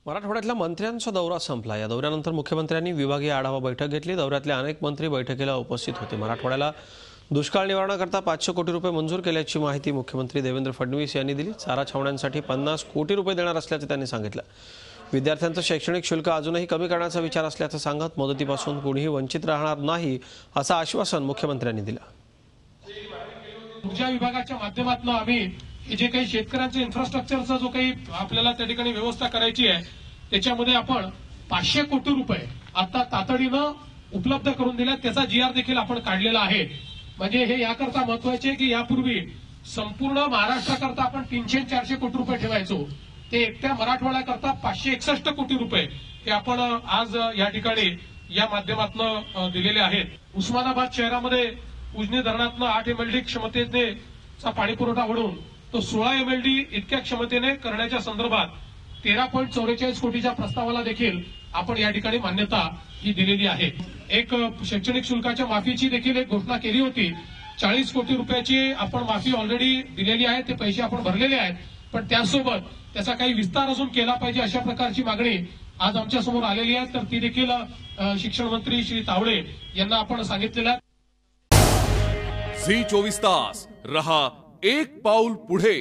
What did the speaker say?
मराठवाड्यातल्या मंत्र्यांचा दौरा संपला। या दौऱ्यानंतर मुख्यमंत्र्यांनी विभागीय आढावा बैठक घेतली। दौऱ्यातले अनेक मंत्री बैठकीला उपस्थित होते। मराठवाड्याला दुष्काळ निवारणाकरता 500 कोटी रुपये मंजूर केल्याची माहिती मुख्यमंत्री देवेंद्र फडणवीस यांनी दिली। चारा छावण्यांसाठी 50 कोटी रुपये देणार असल्याचे त्यांनी सांगितलं। विद्यार्थ्यांचं शैक्षणिक शुल्क अजूनही कमी करण्याचा विचार असल्याचं सांगत मदतीपासून कोणीही वंचित राहणार नाही असं आश्वासन मुख्यमंत्र्यांनी दिलं। ऊर्जा विभागाच्या माध्यमातून आम्ही जे काही शेतकऱ्यांचं इन्फ्रास्ट्रक्चरचा जो काही आपल्याला त्या ठिकाणी व्यवस्था करायची आहे त्याच्यामध्ये आपण 500 कोटी रुपये आता तातडीनं उपलब्ध करून दिल्यात। त्याचा जीआर देखील आपण काढलेला आहे। म्हणजे हे याकरता महत्वाचे आहे की यापूर्वी संपूर्ण महाराष्ट्राकरता आपण 300-400 कोटी रुपये ठेवायचो, ते एकट्या मराठवाड्याकरता 561 कोटी रुपये हे आपण आज या ठिकाणी या माध्यमातून दिलेले आहेत। उस्मानाबाद शहरामध्ये उजनी धरणातनं 8 MLD क्षमतेने पाणी पुरवठा वाढवून तो 16 MLD इतक्या क्षमतेने करण्याच्या संदर्भात 13.44 कोटीच्या प्रस्तावाला देखील आपण या ठिकाणी मान्यता ही दिलेली आहे। एक शैक्षणिक शुल्काच्या माफीची देखील एक घोषणा केली होती। 40 कोटी रुपयाची आपण माफी ऑलरेडी दिलेली आहे, ते पैसे आपण भरलेले आहेत, पण त्यासोबत त्याचा काही विस्तार अजून केला पाहिजे अशा प्रकारची मागणी आज आमच्या समोर आलेली आहे। तर ती देखील शिक्षण मंत्री श्री तावडे यांना आपण सांगितलेलं आहे। झी 24 तास रहा एक पाऊल पुढे।